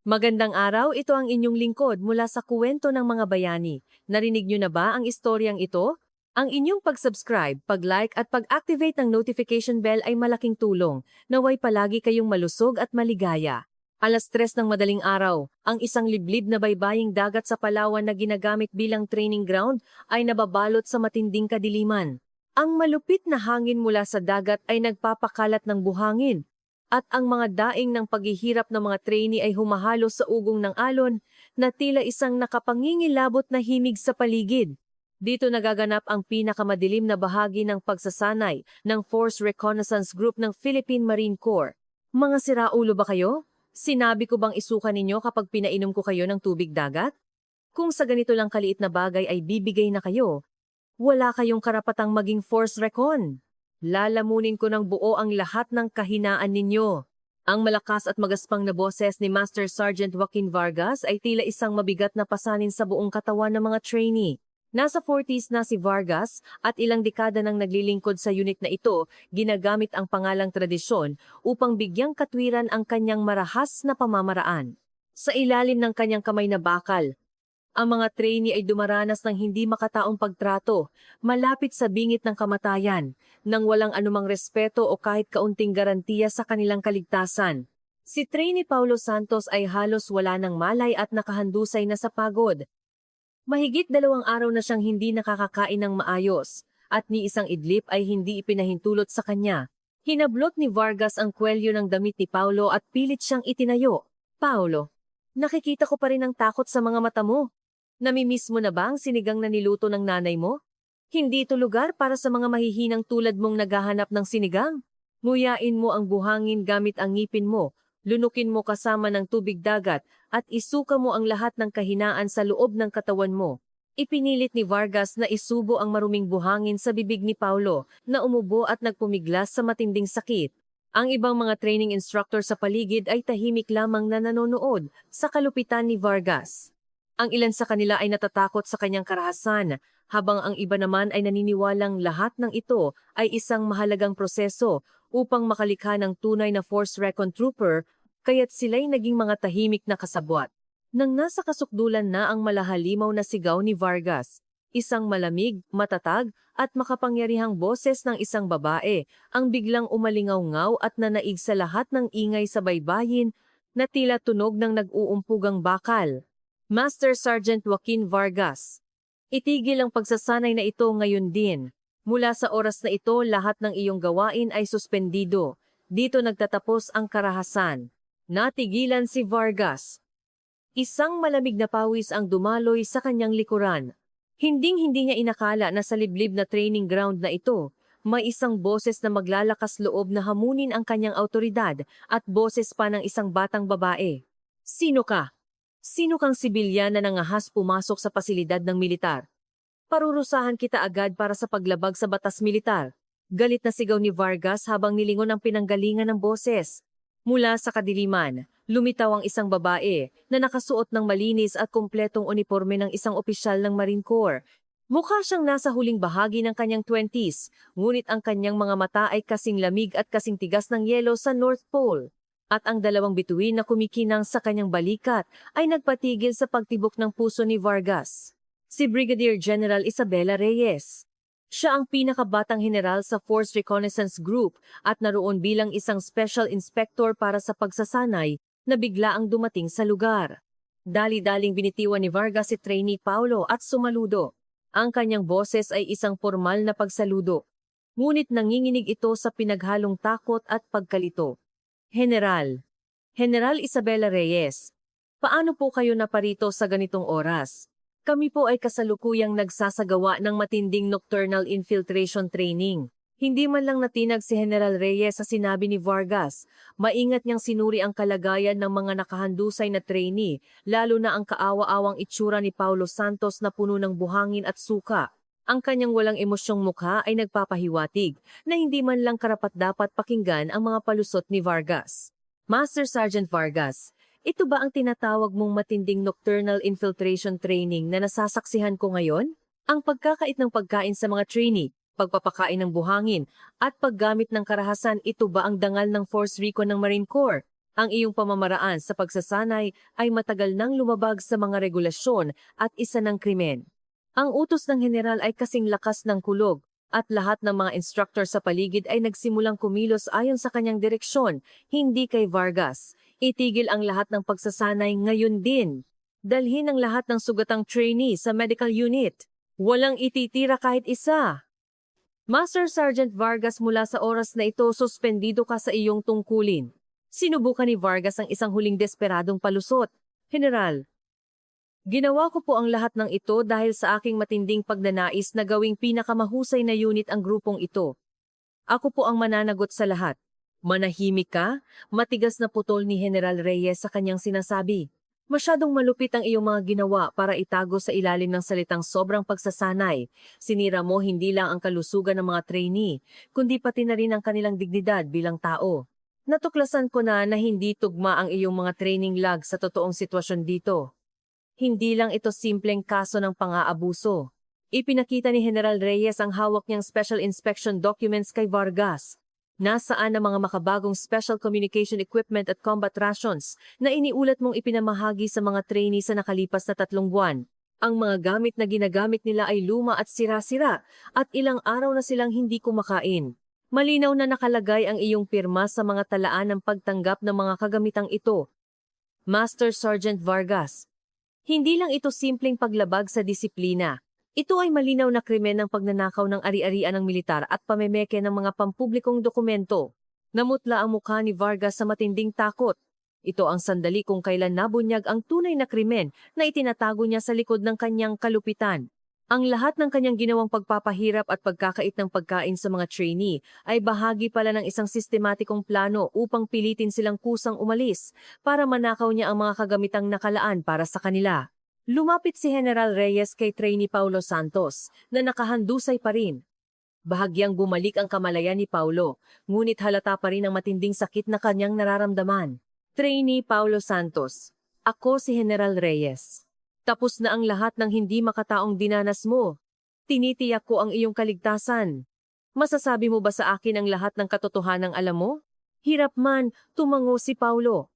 Magandang araw, ito ang inyong lingkod mula sa Kuwento ng Mga Bayani. Narinig niyo na ba ang istoryang ito? Ang inyong pag-subscribe, pag-like at pag-activate ng notification bell ay malaking tulong. Naway palagi kayong malusog at maligaya. 3:00 ng madaling araw, ang isang liblib na baybaying dagat sa Palawan na ginagamit bilang training ground ay nababalot sa matinding kadiliman. Ang malupit na hangin mula sa dagat ay nagpapakalat ng buhangin, at ang mga daing ng paghihirap ng mga trainee ay humahalo sa ugong ng alon na tila isang nakapangingilabot na himig sa paligid. Dito nagaganap ang pinakamadilim na bahagi ng pagsasanay ng Force Reconnaissance Group ng Philippine Marine Corps. Mga siraulo ba kayo? Sinabi ko bang isuka ninyo kapag pinainom ko kayo ng tubig dagat? Kung sa ganito lang kaliit na bagay ay bibigay na kayo, wala kayong karapatang maging Force Recon. Lalamunin ko ng buo ang lahat ng kahinaan ninyo. Ang malakas at magaspang na boses ni Master Sergeant Joaquin Vargas ay tila isang mabigat na pasanin sa buong katawan ng mga trainee. Nasa 40s na si Vargas at ilang dekada nang naglilingkod sa unit na ito, ginagamit ang pangalang tradisyon upang bigyang katwiran ang kanyang marahas na pamamaraan. Sa ilalim ng kanyang kamay na bakal, ang mga trainee ay dumaranas ng hindi makataong pagtrato, malapit sa bingit ng kamatayan, nang walang anumang respeto o kahit kaunting garantiya sa kanilang kaligtasan. Si Trainee Paulo Santos ay halos wala ng malay at nakahandusay na sa pagod. Mahigit 2 araw na siyang hindi nakakakain ng maayos, at ni isang idlip ay hindi ipinahintulot sa kanya. Hinablot ni Vargas ang kwelyo ng damit ni Paulo at pilit siyang itinayo. Paulo, nakikita ko pa rin ang takot sa mga mata mo. Namimiss mo na ba ang sinigang na niluto ng nanay mo? Hindi ito lugar para sa mga mahihinang tulad mong naghahanap ng sinigang. Nguyain mo ang buhangin gamit ang ngipin mo, lunukin mo kasama ng tubig dagat, at isuka mo ang lahat ng kahinaan sa loob ng katawan mo. Ipinilit ni Vargas na isubo ang maruming buhangin sa bibig ni Paulo, na umubo at nagpumiglas sa matinding sakit. Ang ibang mga training instructor sa paligid ay tahimik lamang na nanonood sa kalupitan ni Vargas. Ang ilan sa kanila ay natatakot sa kanyang karahasan, habang ang iba naman ay naniniwalang lahat ng ito ay isang mahalagang proseso upang makalikha ng tunay na Force Recon Trooper, kaya't sila'y naging mga tahimik na kasabwat. Nang nasa kasukdulan na ang malahalimaw na sigaw ni Vargas, isang malamig, matatag, at makapangyarihang boses ng isang babae ang biglang umalingaw-ngaw at nanaig sa lahat ng ingay sa baybayin na tila tunog ng nag-uumpugang bakal. Master Sergeant Joaquin Vargas. Itigil ang pagsasanay na ito ngayon din. Mula sa oras na ito, lahat ng iyong gawain ay suspendido. Dito nagtatapos ang karahasan. Natigilan si Vargas. Isang malamig na pawis ang dumaloy sa kanyang likuran. Hinding-hindi niya inakala na sa liblib na training ground na ito, may isang boses na maglalakas loob na hamunin ang kanyang autoridad at boses pa ng isang batang babae. Sino ka? Sino kang sibilyan na nangahas pumasok sa pasilidad ng militar? Parurusahan kita agad para sa paglabag sa batas militar. Galit na sigaw ni Vargas habang nilingon ang pinanggalingan ng boses. Mula sa kadiliman, lumitaw ang isang babae na nakasuot ng malinis at kumpletong uniforme ng isang opisyal ng Marine Corps. Mukha siyang nasa huling bahagi ng kanyang 20s, ngunit ang kanyang mga mata ay kasing lamig at kasing tigas ng yelo sa North Pole. At ang dalawang bituin na kumikinang sa kanyang balikat ay nagpatigil sa pagtibok ng puso ni Vargas. Si Brigadier General Isabela Reyes. Siya ang pinakabatang general sa Force Reconnaissance Group at naroon bilang isang special inspector para sa pagsasanay na bigla ang dumating sa lugar. Dali-daling binitiwan ni Vargas si Trainee Paulo at sumaludo. Ang kanyang boses ay isang formal na pagsaludo. Ngunit nanginginig ito sa pinaghalong takot at pagkalito. General Isabela Reyes, paano po kayo naparito sa ganitong oras? Kami po ay kasalukuyang nagsasagawa ng matinding nocturnal infiltration training. Hindi man lang natinag si General Reyes sa sinabi ni Vargas. Maingat niyang sinuri ang kalagayan ng mga nakahandusay na trainee, lalo na ang kaawa-awang itsura ni Paulo Santos na puno ng buhangin at suka. Ang kanyang walang emosyong mukha ay nagpapahiwatig na hindi man lang karapat-dapat pakinggan ang mga palusot ni Vargas. Master Sergeant Vargas, ito ba ang tinatawag mong matinding nocturnal infiltration training na nasasaksihan ko ngayon? Ang pagkakait ng pagkain sa mga trainee, pagpapakain ng buhangin, at paggamit ng karahasan, ito ba ang dangal ng Force Recon ng Marine Corps? Ang iyong pamamaraan sa pagsasanay ay matagal nang lumabag sa mga regulasyon at isa ng krimen. Ang utos ng general ay kasing lakas ng kulog, at lahat ng mga instructor sa paligid ay nagsimulang kumilos ayon sa kanyang direksyon, hindi kay Vargas. Itigil ang lahat ng pagsasanay ngayon din. Dalhin ang lahat ng sugatang trainee sa medical unit. Walang ititira kahit isa. Master Sergeant Vargas, mula sa oras na ito, suspendido ka sa iyong tungkulin. Sinubukan ni Vargas ang isang huling desperadong palusot. General, ginawa ko po ang lahat ng ito dahil sa aking matinding pagnanais na gawing pinakamahusay na unit ang grupong ito. Ako po ang mananagot sa lahat. Manahimik ka? Matigas na putol ni General Reyes sa kanyang sinasabi. Masyadong malupit ang iyong mga ginawa para itago sa ilalim ng salitang sobrang pagsasanay. Sinira mo hindi lang ang kalusugan ng mga trainee, kundi pati na rin ang kanilang dignidad bilang tao. Natuklasan ko na hindi tugma ang iyong mga training log sa totoong sitwasyon dito. Hindi lang ito simpleng kaso ng pang-aabuso. Ipinakita ni General Reyes ang hawak niyang special inspection documents kay Vargas. Nasaan ang mga makabagong special communication equipment at combat rations na iniulat mong ipinamahagi sa mga trainee sa nakalipas na 3 buwan? Ang mga gamit na ginagamit nila ay luma at sira-sira at ilang araw na silang hindi kumakain. Malinaw na nakalagay ang iyong pirma sa mga talaan ng pagtanggap ng mga kagamitang ito. Master Sergeant Vargas, hindi lang ito simpleng paglabag sa disiplina. Ito ay malinaw na krimen ng pagnanakaw ng ari-arian ng militar at pamemeke ng mga pampublikong dokumento. Namutla ang mukha ni Vargas sa matinding takot. Ito ang sandali kung kailan nabunyag ang tunay na krimen na itinatago niya sa likod ng kanyang kalupitan. Ang lahat ng kanyang ginawang pagpapahirap at pagkakait ng pagkain sa mga trainee ay bahagi pala ng isang sistematikong plano upang pilitin silang kusang umalis para manakaw niya ang mga kagamitang nakalaan para sa kanila. Lumapit si General Reyes kay Trainee Paulo Santos na nakahandusay pa rin. Bahagyang bumalik ang kamalayan ni Paulo, ngunit halata pa rin ang matinding sakit na kanyang nararamdaman. Trainee Paulo Santos, ako si General Reyes. Tapos na ang lahat ng hindi makataong dinanas mo. Tinitiyak ko ang iyong kaligtasan. Masasabi mo ba sa akin ang lahat ng katotohanang alam mo? Hirap man, tumango si Paulo.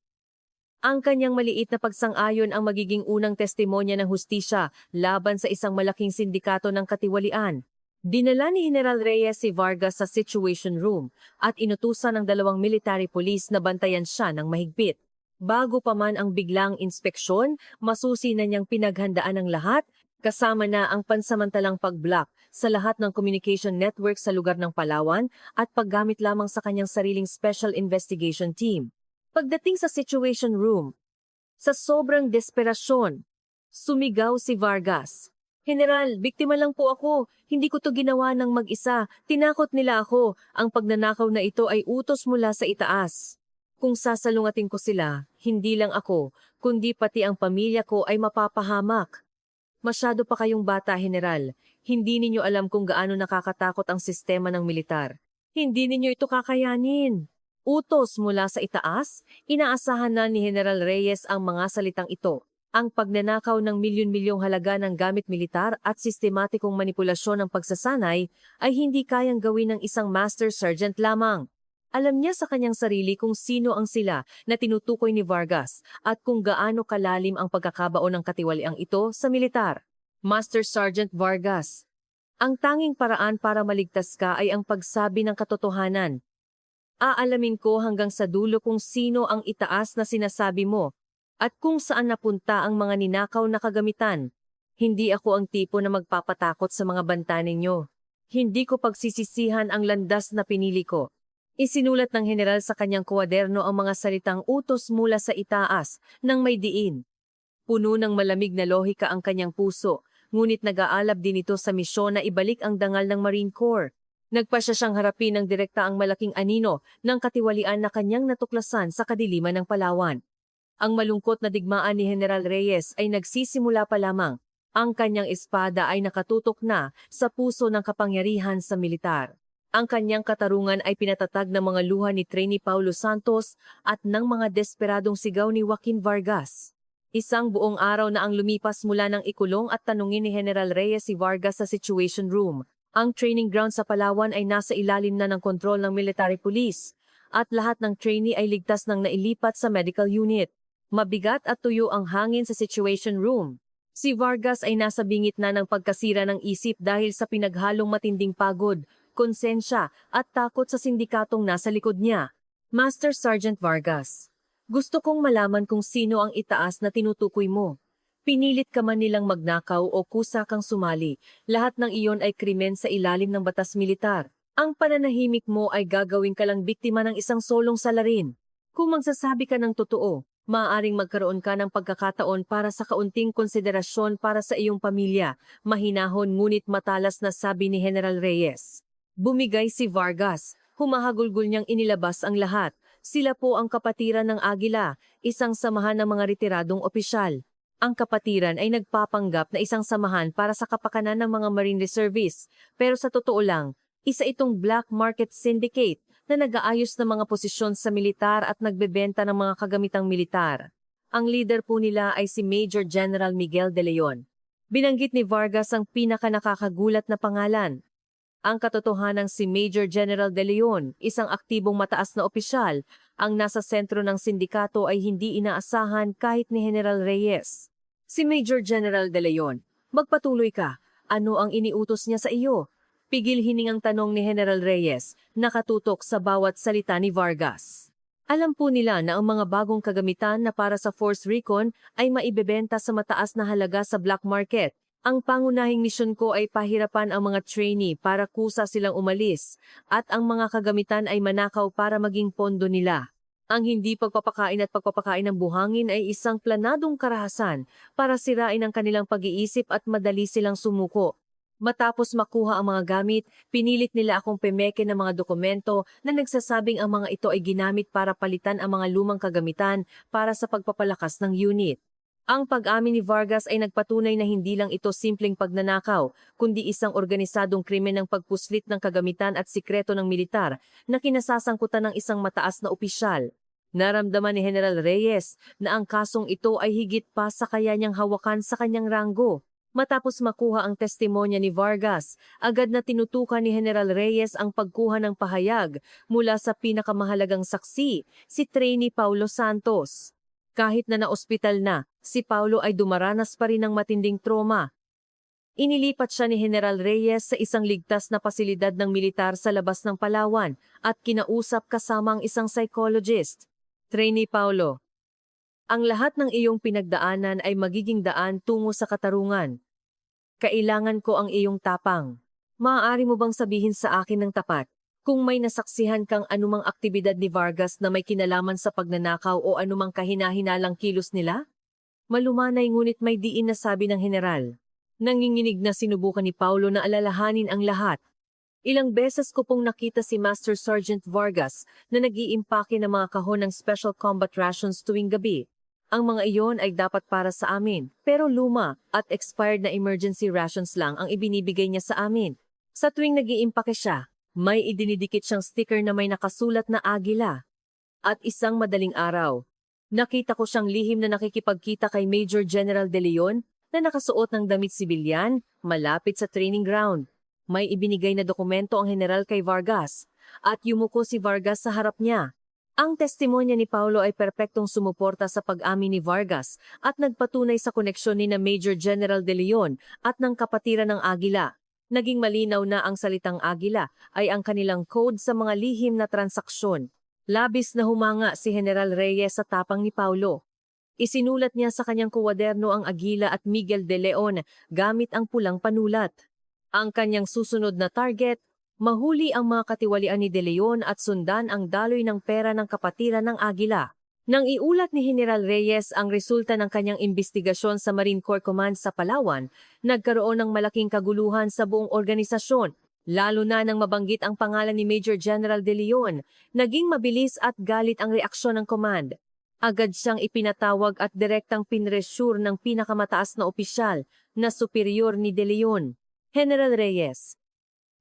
Ang kanyang maliit na pagsang-ayon ang magiging unang testimonya ng hustisya laban sa isang malaking sindikato ng katiwalian. Dinala ni General Reyes si Vargas sa Situation Room at inutusan ng 2 military police na bantayan siya ng mahigpit. Bago pa man ang biglang inspeksyon, masusi na niyang pinaghandaan ang lahat, kasama na ang pansamantalang pag-block sa lahat ng communication network sa lugar ng Palawan at paggamit lamang sa kanyang sariling Special Investigation Team. Pagdating sa Situation Room, sa sobrang desperasyon, sumigaw si Vargas. General, biktima lang po ako. Hindi ko to ginawa ng mag-isa. Tinakot nila ako. Ang pagnanakaw na ito ay utos mula sa itaas. Kung sasalungatin ko sila, hindi lang ako, kundi pati ang pamilya ko ay mapapahamak. Masyado pa kayong bata, General. Hindi ninyo alam kung gaano nakakatakot ang sistema ng militar. Hindi ninyo ito kakayanin. Utos mula sa itaas, inaasahan na ni General Reyes ang mga salitang ito. Ang pagnanakaw ng milyon-milyong halaga ng gamit militar at sistematikong manipulasyon ng pagsasanay ay hindi kayang gawin ng isang Master Sergeant lamang. Alam niya sa kanyang sarili kung sino ang sila na tinutukoy ni Vargas at kung gaano kalalim ang pagkakabaon ng katiwaliang ito sa militar. Master Sergeant Vargas, ang tanging paraan para maligtas ka ay ang pagsabi ng katotohanan. Aalamin ko hanggang sa dulo kung sino ang itaas na sinasabi mo at kung saan napunta ang mga ninakaw na kagamitan. Hindi ako ang tipo na magpapatakot sa mga banta ninyo. Hindi ko pagsisisihan ang landas na pinili ko. Isinulat ng general sa kanyang kwaderno ang mga salitang utos mula sa itaas nang may diin. Puno ng malamig na lohika ang kanyang puso, ngunit nag-aalab din ito sa misyon na ibalik ang dangal ng Marine Corps. Nagpasya siyang harapin ng direkta ang malaking anino ng katiwalian na kanyang natuklasan sa kadiliman ng Palawan. Ang malungkot na digmaan ni General Reyes ay nagsisimula pa lamang. Ang kanyang espada ay nakatutok na sa puso ng kapangyarihan sa militar. Ang kanyang katarungan ay pinatatag ng mga luha ni Trainee Paulo Santos at ng mga desperadong sigaw ni Joaquin Vargas. Isang buong araw na ang lumipas mula ng ikulong at tanungin ni General Reyes si Vargas sa Situation Room. Ang training ground sa Palawan ay nasa ilalim na ng kontrol ng military police. at lahat ng trainee ay ligtas nang nailipat sa medical unit. Mabigat at tuyo ang hangin sa situation room. Si Vargas ay nasa bingit na ng pagkasira ng isip dahil sa pinaghalong matinding pagod, konsensya at takot sa sindikatong nasa likod niya. Master Sergeant Vargas, gusto kong malaman kung sino ang itaas na tinutukoy mo. Pinilit ka man nilang magnakaw o kusa kang sumali, lahat ng iyon ay krimen sa ilalim ng batas militar. Ang pananahimik mo ay gagawin ka lang biktima ng isang solong salarin. Kung magsasabi ka ng totoo, maaaring magkaroon ka ng pagkakataon para sa kaunting konsiderasyon para sa iyong pamilya, mahinahon ngunit matalas na sabi ni General Reyes. Bumigay si Vargas, humahagulgol niyang inilabas ang lahat. Sila po ang kapatiran ng Agila, isang samahan ng mga retiradong opisyal. Ang kapatiran ay nagpapanggap na isang samahan para sa kapakanan ng mga Marine Reservists, pero sa totoo lang, isa itong black market syndicate na nag-aayos ng mga posisyon sa militar at nagbebenta ng mga kagamitang militar. Ang leader po nila ay si Major General Miguel de Leon. Binanggit ni Vargas ang pinaka-nakakagulat na pangalan. Ang katotohanang si Major General de Leon, isang aktibong mataas na opisyal, ang nasa sentro ng sindikato ay hindi inaasahan kahit ni General Reyes. Si Major General de Leon, magpatuloy ka. Ano ang iniutos niya sa iyo? Pigil hiningang tanong ni General Reyes, nakatutok sa bawat salita ni Vargas. Alam po nila na ang mga bagong kagamitan na para sa Force Recon ay maibebenta sa mataas na halaga sa black market. Ang pangunahing misyon ko ay pahirapan ang mga trainee para kusa silang umalis at ang mga kagamitan ay manakaw para maging pondo nila. Ang hindi pagpapakain at pagpapakain ng buhangin ay isang planadong karahasan para sirain ang kanilang pag-iisip at madali silang sumuko. Matapos makuha ang mga gamit, pinilit nila akong pemeke ng mga dokumento na nagsasabing ang mga ito ay ginamit para palitan ang mga lumang kagamitan para sa pagpapalakas ng unit. Ang pag-amin ni Vargas ay nagpatunay na hindi lang ito simpleng pagnanakaw, kundi isang organisadong krimen ng pagpuslit ng kagamitan at sikreto ng militar na kinasasangkutan ng isang mataas na opisyal. Naramdaman ni General Reyes na ang kasong ito ay higit pa sa kaya niyang hawakan sa kanyang ranggo. Matapos makuha ang testimonya ni Vargas, agad na tinutukan ni General Reyes ang pagkuha ng pahayag mula sa pinakamahalagang saksi, si Trainee Paulo Santos. Kahit na naospital na, si Paulo ay dumaranas pa rin ng matinding trauma. Inilipat siya ni General Reyes sa isang ligtas na pasilidad ng militar sa labas ng Palawan at kinausap kasama ang isang psychologist. Trainee Paulo, ang lahat ng iyong pinagdaanan ay magiging daan tungo sa katarungan. Kailangan ko ang iyong tapang. Maaari mo bang sabihin sa akin ng tapat? Kung may nasaksihan kang anumang aktibidad ni Vargas na may kinalaman sa pagnanakaw o anumang kahinahinalang kilos nila? Malumanay ngunit may diin na sabi ng general. Nanginginig na sinubukan ni Paulo na alalahanin ang lahat. Ilang beses ko pong nakita si Master Sergeant Vargas na nag-iimpake ng mga kahon ng Special Combat Rations tuwing gabi. Ang mga iyon ay dapat para sa amin, pero luma at expired na emergency rations lang ang ibinibigay niya sa amin. Sa tuwing nag-iimpake siya, may idinidikit siyang sticker na may nakasulat na Agila. At isang madaling araw, nakita ko siyang lihim na nakikipagkita kay Major General de Leon na nakasuot ng damit sibilyan malapit sa training ground. May ibinigay na dokumento ang general kay Vargas at yumuko si Vargas sa harap niya. Ang testimonya ni Paulo ay perpektong sumuporta sa pag-amin ni Vargas at nagpatunay sa koneksyon ni na Major General de Leon at ng kapatiran ng Agila. Naging malinaw na ang salitang Agila ay ang kanilang code sa mga lihim na transaksyon. Labis na humanga si General Reyes sa tapang ni Paulo. Isinulat niya sa kanyang kuwaderno ang Agila at Miguel de Leon gamit ang pulang panulat. Ang kanyang susunod na target, mahuli ang mga katiwalian ni De Leon at sundan ang daloy ng pera ng kapatiran ng Agila. Nang iulat ni General Reyes ang resulta ng kanyang imbestigasyon sa Marine Corps Command sa Palawan, nagkaroon ng malaking kaguluhan sa buong organisasyon. Lalo na nang mabanggit ang pangalan ni Major General De Leon, naging mabilis at galit ang reaksyon ng command. Agad siyang ipinatawag at direktang pinresure ng pinakamataas na opisyal na superior ni De Leon, General Reyes.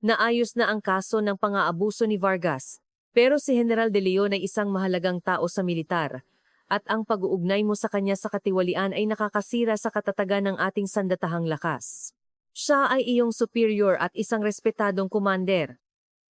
Naayos na ang kaso ng pang-aabuso ni Vargas. Pero si General De Leon ay isang mahalagang tao sa militar, at ang pag-uugnay mo sa kanya sa katiwalian ay nakakasira sa katatagan ng ating sandatahang lakas. Siya ay iyong superior at isang respetadong commander.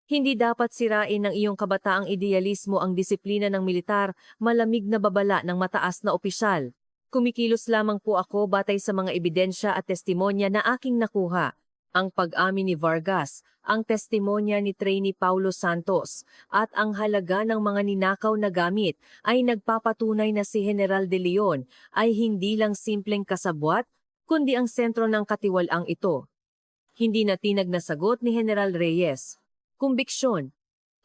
Hindi dapat sirain ng iyong kabataang idealismo ang disiplina ng militar, malamig na babala ng mataas na opisyal. Kumikilos lamang po ako batay sa mga ebidensya at testimonya na aking nakuha. Ang pag-amin ni Vargas, ang testimonya ni Trainee Paulo Santos, at ang halaga ng mga ninakaw na gamit ay nagpapatunay na si General De Leon ay hindi lang simpleng kasabwat, kundi ang sentro ng katiwalaang ito. Hindi natinag na sagot ni General Reyes. Kumbiksyon.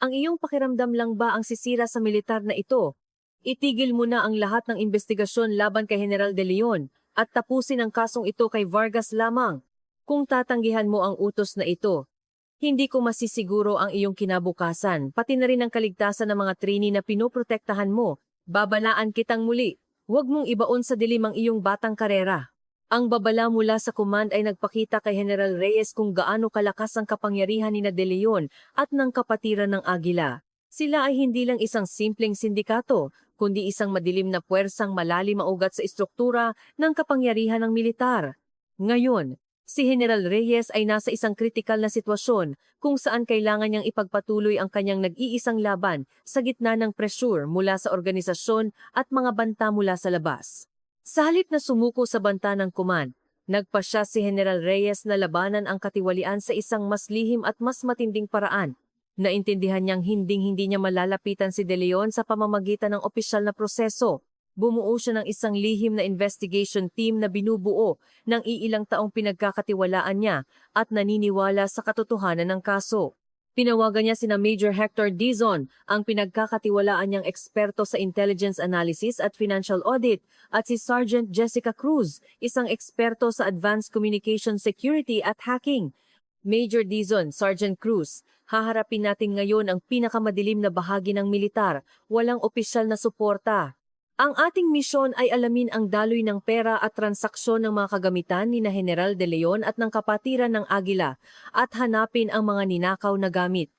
Ang iyong pakiramdam lang ba ang sisira sa militar na ito? Itigil mo na ang lahat ng investigasyon laban kay General De Leon at tapusin ang kasong ito kay Vargas lamang. Kung tatanggihan mo ang utos na ito, hindi ko masisiguro ang iyong kinabukasan, pati na rin ang kaligtasan ng mga trainee na pinoprotektahan mo. Babalaan kitang muli. Huwag mong ibaon sa dilim ang iyong batang karera. Ang babala mula sa command ay nagpakita kay General Reyes kung gaano kalakas ang kapangyarihan ni De Leon at ng kapatiran ng Agila. Sila ay hindi lang isang simpleng sindikato, kundi isang madilim na puwersang malalim maugat sa istruktura ng kapangyarihan ng militar. Ngayon, si General Reyes ay nasa isang kritikal na sitwasyon kung saan kailangan niyang ipagpatuloy ang kanyang nag-iisang laban sa gitna ng pressure mula sa organisasyon at mga banta mula sa labas. Sa halip na sumuko sa banta ng command, nagpasya si General Reyes na labanan ang katiwalian sa isang mas lihim at mas matinding paraan. Naintindihan niyang hinding-hindi niya malalapitan si De Leon sa pamamagitan ng opisyal na proseso. Bumuo siya ng isang lihim na investigation team na binubuo ng iilang taong pinagkakatiwalaan niya at naniniwala sa katotohanan ng kaso. Pinawagan niya sina Major Hector Dizon, ang pinagkakatiwalaan niyang eksperto sa intelligence analysis at financial audit, at si Sergeant Jessica Cruz, isang eksperto sa advanced communication security at hacking. Major Dizon, Sergeant Cruz, haharapin natin ngayon ang pinakamadilim na bahagi ng militar, walang opisyal na suporta. Ang ating misyon ay alamin ang daloy ng pera at transaksyon ng mga kagamitan ni General De Leon at ng kapatiran ng Agila at hanapin ang mga ninakaw na gamit.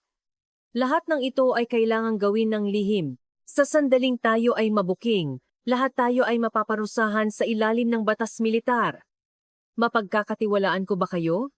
Lahat ng ito ay kailangang gawin ng lihim. Sa sandaling tayo ay mabuking, lahat tayo ay mapaparusahan sa ilalim ng batas militar. Mapagkakatiwalaan ko ba kayo?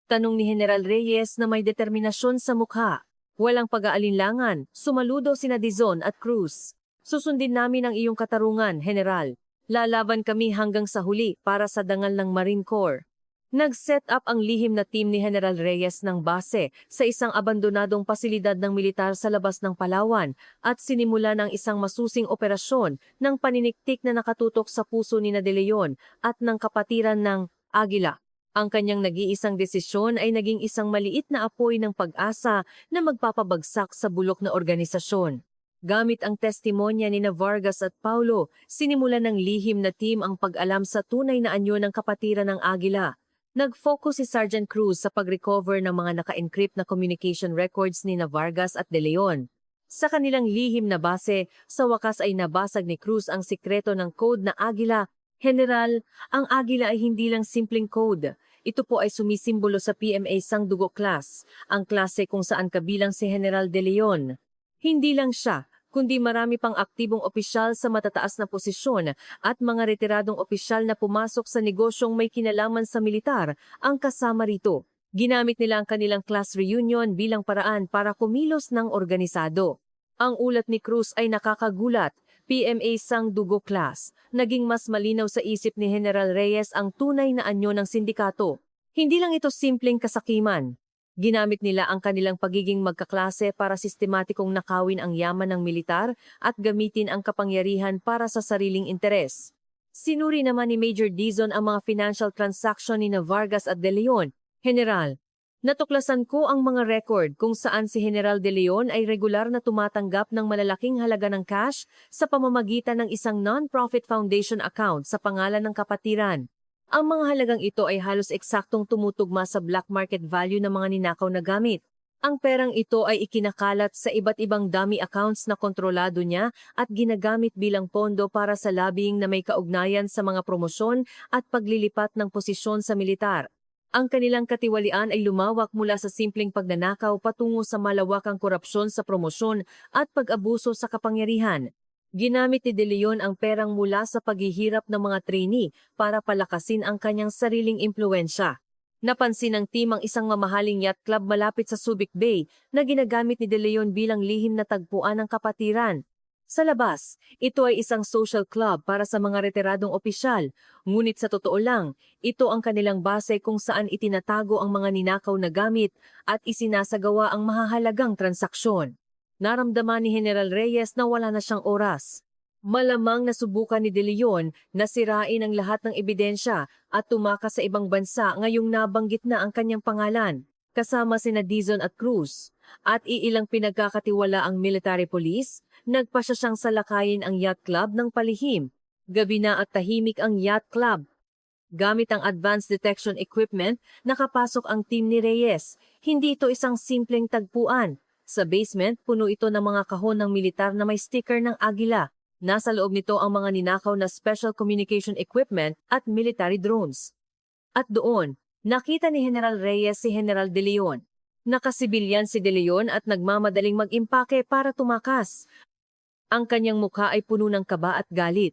Tanong ni General Reyes na may determinasyon sa mukha. Walang pag-aalinlangan, sumaludo sina Dizon at Cruz. Susundin namin ang iyong katarungan, General. Lalaban kami hanggang sa huli para sa dangal ng Marine Corps. Nag-set up ang lihim na team ni General Reyes ng base sa isang abandonadong pasilidad ng militar sa labas ng Palawan at sinimula ng isang masusing operasyon ng paniniktik na nakatutok sa puso ni De Leon at ng kapatiran ng Agila. Ang kanyang nag-iisang desisyon ay naging isang maliit na apoy ng pag-asa na magpapabagsak sa bulok na organisasyon. Gamit ang testimonya ni Vargas at Paulo, sinimulan ng lihim na team ang pag-alam sa tunay na anyo ng kapatiran ng Agila. Nag-focus si Sergeant Cruz sa pag-recover ng mga naka-encrypt na communication records ni Vargas at De Leon. Sa kanilang lihim na base, sa wakas ay nabasag ni Cruz ang sikreto ng code na Agila. General, ang Agila ay hindi lang simpleng code. Ito po ay sumisimbolo sa PMA Sangdugo class, ang klase kung saan kabilang si General De Leon. Hindi lang siya, kundi marami pang aktibong opisyal sa matataas na posisyon at mga retiradong opisyal na pumasok sa negosyong may kinalaman sa militar ang kasama rito. Ginamit nila ang kanilang class reunion bilang paraan para kumilos ng organisado. Ang ulat ni Cruz ay nakakagulat. PMA Sangdugo class, naging mas malinaw sa isip ni General Reyes ang tunay na anyo ng sindikato. Hindi lang ito simpleng kasakiman. Ginamit nila ang kanilang pagiging magkaklase para sistematikong nakawin ang yaman ng militar at gamitin ang kapangyarihan para sa sariling interes. Sinuri naman ni Major Dizon ang mga financial transaction ni Vargas at De Leon. General, natuklasan ko ang mga record kung saan si General De Leon ay regular na tumatanggap ng malalaking halaga ng cash sa pamamagitan ng isang non-profit foundation account sa pangalan ng kapatiran. Ang mga halagang ito ay halos eksaktong tumutugma sa black market value ng mga ninakaw na gamit. Ang perang ito ay ikinakalat sa iba't ibang dummy accounts na kontrolado niya at ginagamit bilang pondo para sa lobbying na may kaugnayan sa mga promosyon at paglilipat ng posisyon sa militar. Ang kanilang katiwalian ay lumawak mula sa simpleng pagnanakaw patungo sa malawakang korupsyon sa promosyon at pag-abuso sa kapangyarihan. Ginamit ni De Leon ang perang mula sa paghihirap ng mga trainee para palakasin ang kanyang sariling impluwensya. Napansin ng team ang isang mamahaling yacht club malapit sa Subic Bay na ginagamit ni De Leon bilang lihim na tagpuan ng kapatiran. Sa labas, ito ay isang social club para sa mga retiradong opisyal, ngunit sa totoo lang, ito ang kanilang base kung saan itinatago ang mga ninakaw na gamit at isinasagawa ang mahahalagang transaksyon. Naramdaman ni General Reyes na wala na siyang oras. Malamang nasubukan ni De Leon na sirain ang lahat ng ebidensya at tumakas sa ibang bansa ngayong nabanggit na ang kanyang pangalan, kasama sina Dizon at Cruz. At iilang pinagkakatiwala ang military police, nagpasya siyang salakayin ang yacht club ng palihim. Gabi na at tahimik ang yacht club. Gamit ang advanced detection equipment, nakapasok ang team ni Reyes. Hindi ito isang simpleng tagpuan. Sa basement, puno ito ng mga kahon ng militar na may sticker ng agila. Nasa loob nito ang mga ninakaw na special communication equipment at military drones. At doon, nakita ni General Reyes si General De Leon. Nakasibilyan si De Leon at nagmamadaling mag-impake para tumakas. Ang kanyang mukha ay puno ng kaba at galit.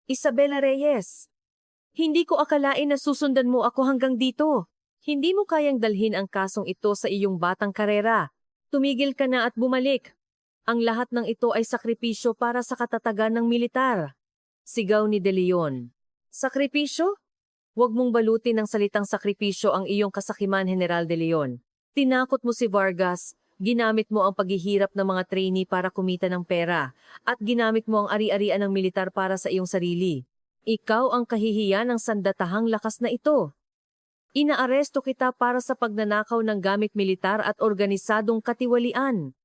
Isabela Reyes, hindi ko akalain na susundan mo ako hanggang dito. Hindi mo kayang dalhin ang kasong ito sa iyong batang karera. Tumigil ka na at bumalik. Ang lahat ng ito ay sakripisyo para sa katatagan ng militar. Sigaw ni De Leon. Sakripisyo? Huwag mong balutin ng salitang sakripisyo ang iyong kasakiman, General De Leon. Tinakot mo si Vargas, ginamit mo ang paghihirap ng mga trainee para kumita ng pera, at ginamit mo ang ari-arian ng militar para sa iyong sarili. Ikaw ang kahihiyan ng sandatahang lakas na ito. Inaaresto kita para sa pagnanakaw ng gamit militar at organisadong katiwalian.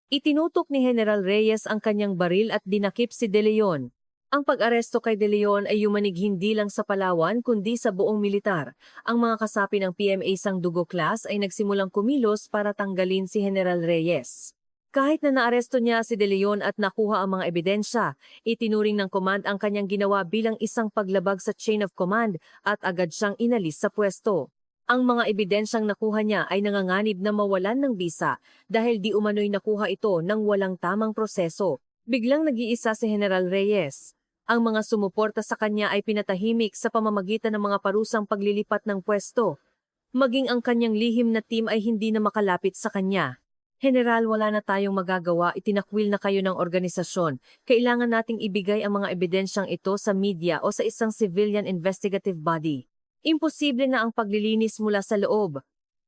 Itinutok ni General Reyes ang kanyang baril at dinakip si De Leon. Ang pag-aresto kay De Leon ay yumanig hindi lang sa Palawan kundi sa buong militar. Ang mga kasapi ng PMA sang Dugo Class ay nagsimulang kumilos para tanggalin si General Reyes. Kahit na naaresto niya si De Leon at nakuha ang mga ebidensya, itinuring ng command ang kanyang ginawa bilang isang paglabag sa chain of command at agad siyang inalis sa pwesto. Ang mga ebidensyang nakuha niya ay nanganganib na mawalan ng bisa dahil di umano'y nakuha ito ng walang tamang proseso. Biglang nag-iisa si General Reyes. Ang mga sumuporta sa kanya ay pinatahimik sa pamamagitan ng mga parusang paglilipat ng pwesto. Maging ang kanyang lihim na team ay hindi na makalapit sa kanya. General, wala na tayong magagawa, itinakwil na kayo ng organisasyon. Kailangan nating ibigay ang mga ebidensyang ito sa media o sa isang civilian investigative body. Imposible na ang paglilinis mula sa loob.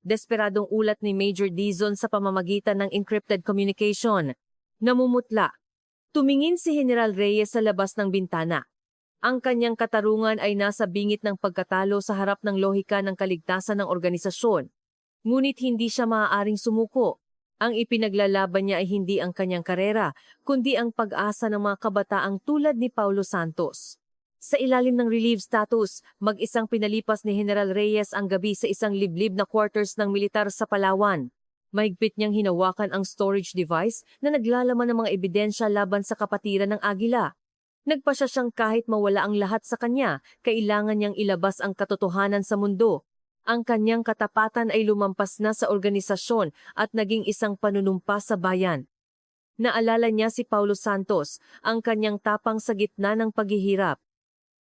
Desperadong ulat ni Major Dizon sa pamamagitan ng encrypted communication. Namumutla. Tumingin si General Reyes sa labas ng bintana. Ang kanyang katarungan ay nasa bingit ng pagkatalo sa harap ng lohika ng kaligtasan ng organisasyon. Ngunit hindi siya maaaring sumuko. Ang ipinaglalaban niya ay hindi ang kanyang karera, kundi ang pag-asa ng mga kabataang tulad ni Paulo Santos. Sa ilalim ng relief status, mag-isang pinalipas ni General Reyes ang gabi sa isang liblib na quarters ng militar sa Palawan. Mahigpit niyang hinawakan ang storage device na naglalaman ng mga ebidensya laban sa kapatiran ng Agila. Nagpasya siyang kahit mawala ang lahat sa kanya, kailangan niyang ilabas ang katotohanan sa mundo. Ang kanyang katapatan ay lumampas na sa organisasyon at naging isang panunumpa sa bayan. Naalala niya si Paulo Santos, ang kanyang tapang sa gitna ng paghihirap.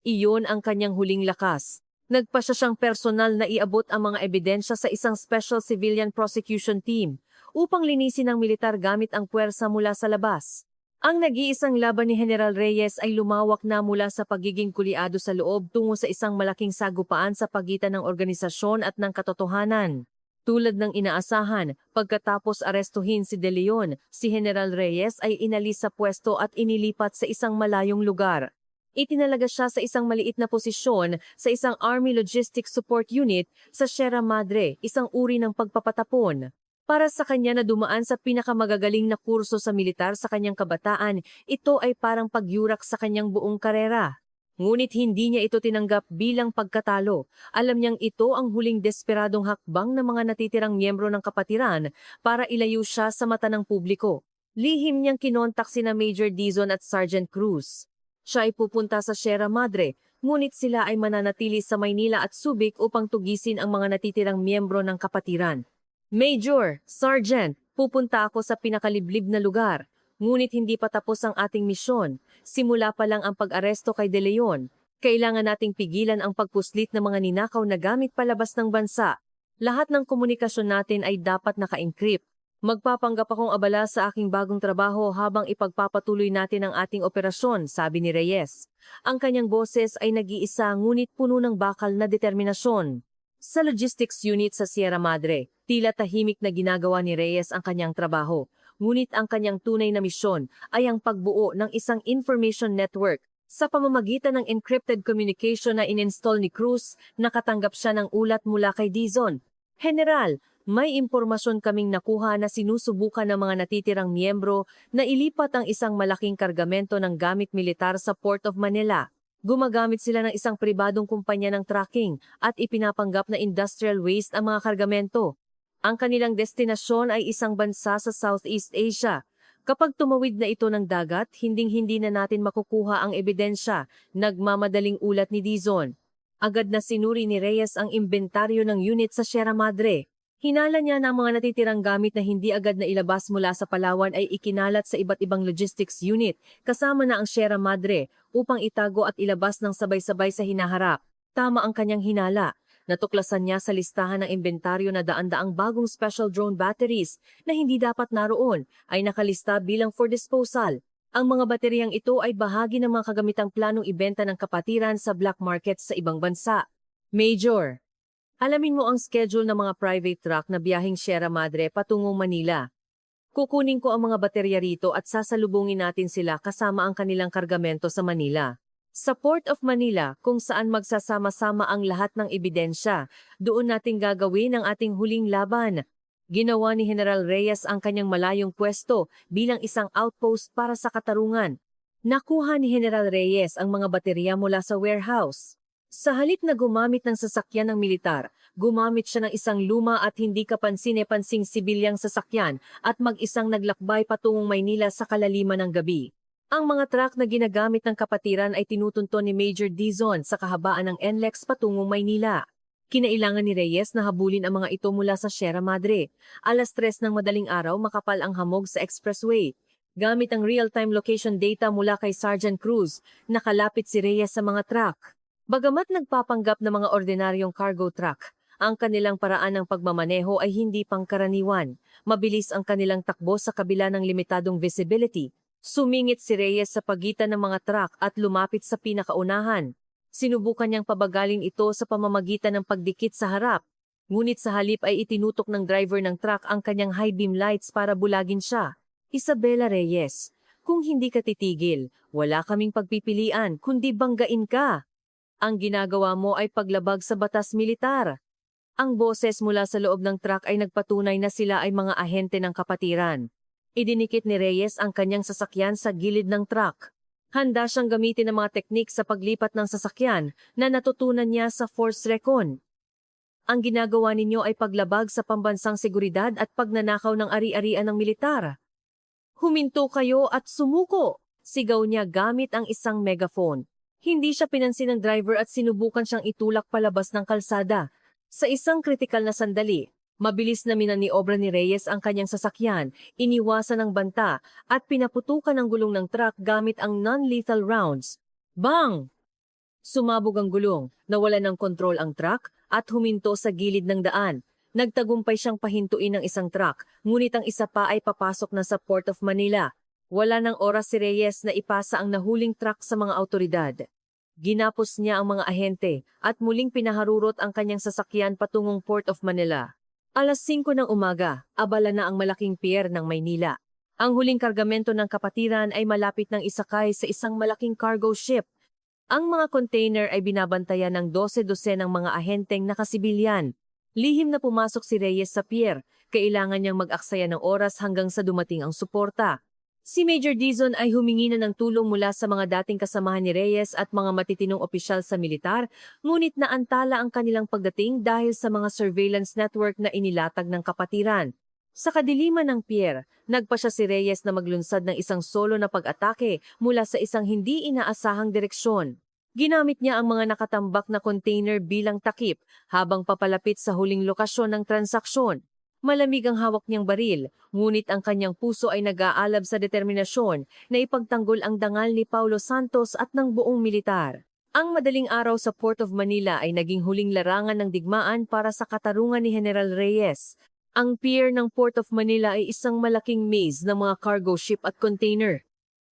Iyon ang kanyang huling lakas. Nagpasya siyang personal na iabot ang mga ebidensya sa isang special civilian prosecution team upang linisin ng militar gamit ang puwersa mula sa labas. Ang nag-iisang laban ni General Reyes ay lumawak na mula sa pagiging kuliado sa loob tungo sa isang malaking sagupaan sa pagitan ng organisasyon at ng katotohanan. Tulad ng inaasahan, pagkatapos arestuhin si De Leon, si General Reyes ay inalis sa pwesto at inilipat sa isang malayong lugar. Itinalaga siya sa isang maliit na posisyon sa isang Army Logistics Support Unit sa Sierra Madre, isang uri ng pagpapatapon. Para sa kanya na dumaan sa pinakamagagaling na kurso sa militar sa kanyang kabataan, ito ay parang pagyurak sa kanyang buong karera. Ngunit hindi niya ito tinanggap bilang pagkatalo. Alam niyang ito ang huling desperadong hakbang ng mga natitirang miyembro ng kapatiran para ilayo siya sa mata ng publiko. Lihim niyang kinontak sina Major Dizon at Sergeant Cruz. Siya ay pupunta sa Sierra Madre, ngunit sila ay mananatili sa Maynila at Subic upang tugisin ang mga natitirang miyembro ng kapatiran. Major, Sergeant, pupunta ako sa pinakaliblib na lugar. Ngunit hindi pa tapos ang ating misyon. Simula pa lang ang pag-aresto kay De Leon. Kailangan nating pigilan ang pagpuslit ng mga ninakaw na gamit palabas ng bansa. Lahat ng komunikasyon natin ay dapat naka-encrypt. Magpapanggap akong abala sa aking bagong trabaho habang ipagpapatuloy natin ang ating operasyon, sabi ni Reyes. Ang kanyang boses ay nag-iisa ngunit puno ng bakal na determinasyon. Sa logistics unit sa Sierra Madre, tila tahimik na ginagawa ni Reyes ang kanyang trabaho. Ngunit ang kanyang tunay na misyon ay ang pagbuo ng isang information network. Sa pamamagitan ng encrypted communication na ininstall ni Cruz, nakatanggap siya ng ulat mula kay Dizon. General, may impormasyon kaming nakuha na sinusubukan ng mga natitirang miyembro na ilipat ang isang malaking kargamento ng gamit militar sa Port of Manila. Gumagamit sila ng isang pribadong kumpanya ng tracking at ipinapanggap na industrial waste ang mga kargamento. Ang kanilang destinasyon ay isang bansa sa Southeast Asia. Kapag tumawid na ito ng dagat, hinding-hindi na natin makukuha ang ebidensya, nagmamadaling ulat ni Dizon. Agad na sinuri ni Reyes ang imbentaryo ng unit sa Sierra Madre. Hinala niya na ang mga natitirang gamit na hindi agad na ilabas mula sa Palawan ay ikinalat sa iba't ibang logistics unit, kasama na ang Sierra Madre, upang itago at ilabas ng sabay-sabay sa hinaharap. Tama ang kanyang hinala. Natuklasan niya sa listahan ng imbentaryo na daan-daang bagong special drone batteries na hindi dapat naroon ay nakalista bilang for disposal. Ang mga bateriyang ito ay bahagi ng mga kagamitang planong ibenta ng kapatiran sa black market sa ibang bansa. Major, alamin mo ang schedule ng mga private truck na biyaheng Sierra Madre patungong Manila. Kukunin ko ang mga baterya rito at sasalubungin natin sila kasama ang kanilang kargamento sa Manila. Sa Port of Manila, kung saan magsasama-sama ang lahat ng ebidensya, doon natin gagawin ang ating huling laban. Ginawa ni General Reyes ang kanyang malayong pwesto bilang isang outpost para sa katarungan. Nakuha ni General Reyes ang mga baterya mula sa warehouse. Sa halip na gumamit ng sasakyan ng militar, gumamit siya ng isang luma at hindi kapansin-pansing sibilyang sasakyan at mag-isang naglakbay patungong Maynila sa kalaliman ng gabi. Ang mga truck na ginagamit ng kapatiran ay tinutunton ni Major Dizon sa kahabaan ng NLEX patungong Maynila. Kinailangan ni Reyes na habulin ang mga ito mula sa Sierra Madre. 3:00 ng madaling araw makapal ang hamog sa expressway. Gamit ang real-time location data mula kay Sergeant Cruz, nakalapit si Reyes sa mga truck. Bagamat nagpapanggap na mga ordinaryong cargo truck, ang kanilang paraan ng pagmamaneho ay hindi pangkaraniwan. Mabilis ang kanilang takbo sa kabila ng limitadong visibility. Sumingit si Reyes sa pagitan ng mga truck at lumapit sa pinakaunahan. Sinubukan niyang pabagalin ito sa pamamagitan ng pagdikit sa harap. Ngunit sa halip ay itinutok ng driver ng truck ang kanyang high beam lights para bulagin siya. Isabela Reyes, kung hindi ka titigil, wala kaming pagpipilian kundi banggain ka. Ang ginagawa mo ay paglabag sa batas militar. Ang boses mula sa loob ng truck ay nagpatunay na sila ay mga ahente ng kapatiran. Idinikit ni Reyes ang kanyang sasakyan sa gilid ng truck. Handa siyang gamitin ng mga teknik sa paglipat ng sasakyan na natutunan niya sa Force Recon. Ang ginagawa ninyo ay paglabag sa pambansang seguridad at pagnanakaw ng ari-arian ng militar. Huminto kayo at sumuko! Sigaw niya gamit ang isang megaphone. Hindi siya pinansin ng driver at sinubukan siyang itulak palabas ng kalsada. Sa isang kritikal na sandali, mabilis na minaniobra ni Reyes ang kanyang sasakyan, iniwasan ng banta at pinaputukan ang gulong ng truck gamit ang non-lethal rounds. Bang! Sumabog ang gulong, nawalan ng kontrol ang truck at huminto sa gilid ng daan. Nagtagumpay siyang pahintuin ng isang truck, ngunit ang isa pa ay papasok na sa Port of Manila. Wala ng oras si Reyes na ipasa ang nahuling truck sa mga awtoridad. Ginapos niya ang mga ahente at muling pinaharurot ang kanyang sasakyan patungong Port of Manila. 5:00 ng umaga, abala na ang malaking pier ng Maynila. Ang huling kargamento ng kapatiran ay malapit ng isakay sa isang malaking cargo ship. Ang mga container ay binabantayan ng 12 ng mga ahenteng nakasibilyan. Lihim na pumasok si Reyes sa pier. Kailangan niyang mag-aksaya ng oras hanggang sa dumating ang suporta. Si Major Dizon ay humingi na ng tulong mula sa mga dating kasamahan ni Reyes at mga matitinong opisyal sa militar, ngunit naantala ang kanilang pagdating dahil sa mga surveillance network na inilatag ng kapatiran. Sa kadiliman ng pier, nagpa siya si Reyes na maglunsad ng isang solo na pag-atake mula sa isang hindi inaasahang direksyon. Ginamit niya ang mga nakatambak na container bilang takip habang papalapit sa huling lokasyon ng transaksyon. Malamig ang hawak niyang baril, ngunit ang kanyang puso ay nag-aalab sa determinasyon na ipagtanggol ang dangal ni Paulo Santos at ng buong militar. Ang madaling araw sa Port of Manila ay naging huling larangan ng digmaan para sa katarungan ni General Reyes. Ang pier ng Port of Manila ay isang malaking maze ng mga cargo ship at container.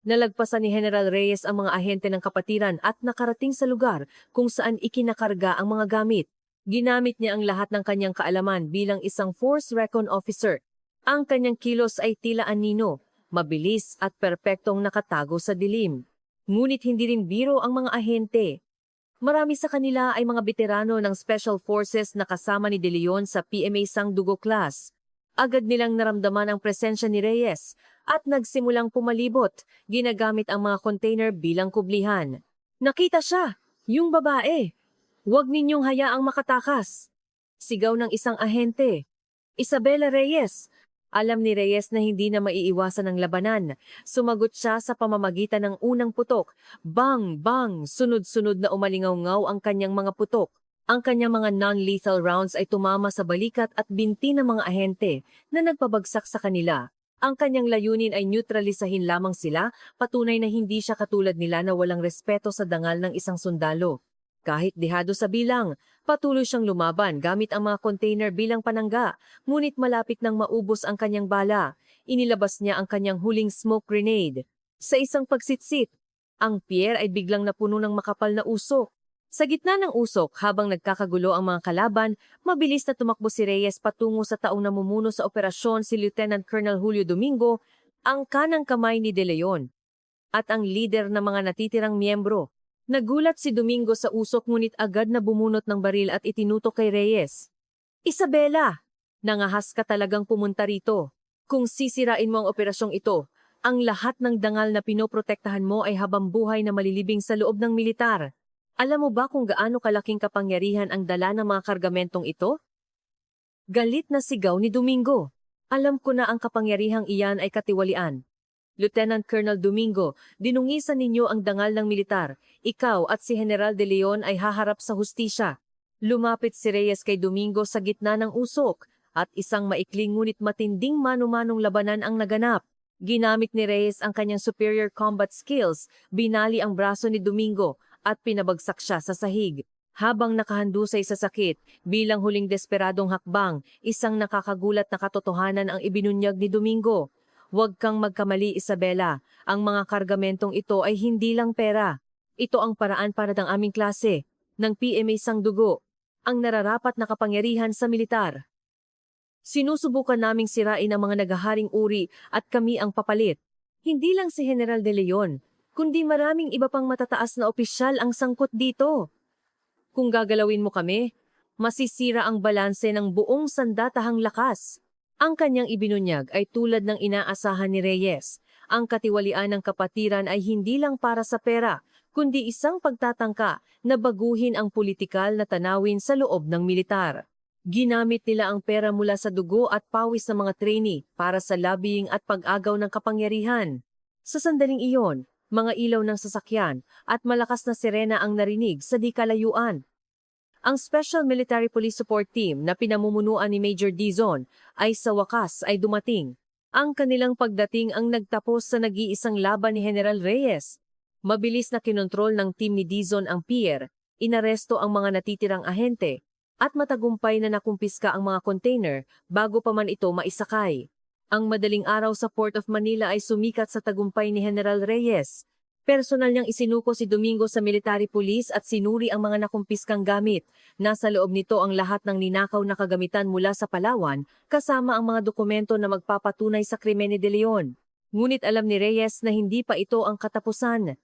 Nalagpasan ni General Reyes ang mga ahente ng kapatiran at nakarating sa lugar kung saan ikinakarga ang mga gamit. Ginamit niya ang lahat ng kanyang kaalaman bilang isang Force Recon Officer. Ang kanyang kilos ay tila anino, mabilis at perpektong nakatago sa dilim. Ngunit hindi rin biro ang mga ahente. Marami sa kanila ay mga veterano ng Special Forces na kasama ni De Leon sa PMA Sangdugo class. Agad nilang naramdaman ang presensya ni Reyes at nagsimulang pumalibot, ginagamit ang mga container bilang kublihan. Nakita siya, yung babae. Huwag ninyong hayaang makatakas. Sigaw ng isang ahente. Isabela Reyes. Alam ni Reyes na hindi na maiiwasan ang labanan. Sumagot siya sa pamamagitan ng unang putok. Bang! Bang! Sunod-sunod na umalingaw-ngaw ang kanyang mga putok. Ang kanyang mga non-lethal rounds ay tumama sa balikat at binti ng mga ahente na nagpabagsak sa kanila. Ang kanyang layunin ay neutralisahin lamang sila, patunay na hindi siya katulad nila na walang respeto sa dangal ng isang sundalo. Kahit dehado sa bilang, patuloy siyang lumaban gamit ang mga container bilang panangga, ngunit malapit nang maubos ang kanyang bala. Inilabas niya ang kanyang huling smoke grenade. Sa isang pagsitsit, ang pier ay biglang napuno ng makapal na usok. Sa gitna ng usok, habang nagkakagulo ang mga kalaban, mabilis na tumakbo si Reyes patungo sa taong namumuno sa operasyon, si Lieutenant Colonel Julio Domingo, ang kanang kamay ni De Leon, at ang leader ng mga natitirang miyembro. Nagulat si Domingo sa usok ngunit agad na bumunot ng baril at itinutok kay Reyes. Isabela! Nangahas ka talagang pumunta rito. Kung sisirain mo ang operasyong ito, ang lahat ng dangal na pinoprotektahan mo ay habambuhay na malilibing sa loob ng militar. Alam mo ba kung gaano kalaking kapangyarihan ang dala ng mga kargamentong ito? Galit na sigaw ni Domingo. Alam ko na ang kapangyarihang iyan ay katiwalian. Lieutenant Colonel Domingo, dinungisan ninyo ang dangal ng militar. Ikaw at si General De Leon ay haharap sa hustisya. Lumapit si Reyes kay Domingo sa gitna ng usok at isang maikling ngunit matinding mano-manong labanan ang naganap. Ginamit ni Reyes ang kanyang superior combat skills, binali ang braso ni Domingo at pinabagsak siya sa sahig. Habang nakahandusay sa sakit, bilang huling desperadong hakbang, isang nakakagulat na katotohanan ang ibinunyag ni Domingo. Huwag kang magkamali, Isabela. Ang mga kargamentong ito ay hindi lang pera. Ito ang paraan para ng aming klase, ng PMA Sangdugo, ang nararapat na kapangyarihan sa militar. Sinusubukan naming sirain ang mga nagaharing uri at kami ang papalit. Hindi lang si General De Leon, kundi maraming iba pang matataas na opisyal ang sangkot dito. Kung gagalawin mo kami, masisira ang balanse ng buong sandatahang lakas. Ang kanyang ibinunyag ay tulad ng inaasahan ni Reyes. Ang katiwalian ng kapatiran ay hindi lang para sa pera, kundi isang pagtatangka na baguhin ang politikal na tanawin sa loob ng militar. Ginamit nila ang pera mula sa dugo at pawis ng mga trainee para sa lobbying at pag-agaw ng kapangyarihan. Sa sandaling iyon, mga ilaw ng sasakyan at malakas na sirena ang narinig sa di kalayuan. Ang Special Military Police Support Team na pinamumunuan ni Major Dizon ay sa wakas ay dumating. Ang kanilang pagdating ang nagtapos sa nag-iisang laban ni General Reyes. Mabilis na kinontrol ng team ni Dizon ang pier, inaresto ang mga natitirang ahente, at matagumpay na nakumpiska ang mga container bago pa man ito maisakay. Ang madaling araw sa Port of Manila ay sumikat sa tagumpay ni General Reyes. Personal niyang isinuko si Domingo sa military police at sinuri ang mga nakumpiskang gamit. Nasa loob nito ang lahat ng ninakaw na kagamitan mula sa Palawan, kasama ang mga dokumento na magpapatunay sa krimen ni De Leon. Ngunit alam ni Reyes na hindi pa ito ang katapusan.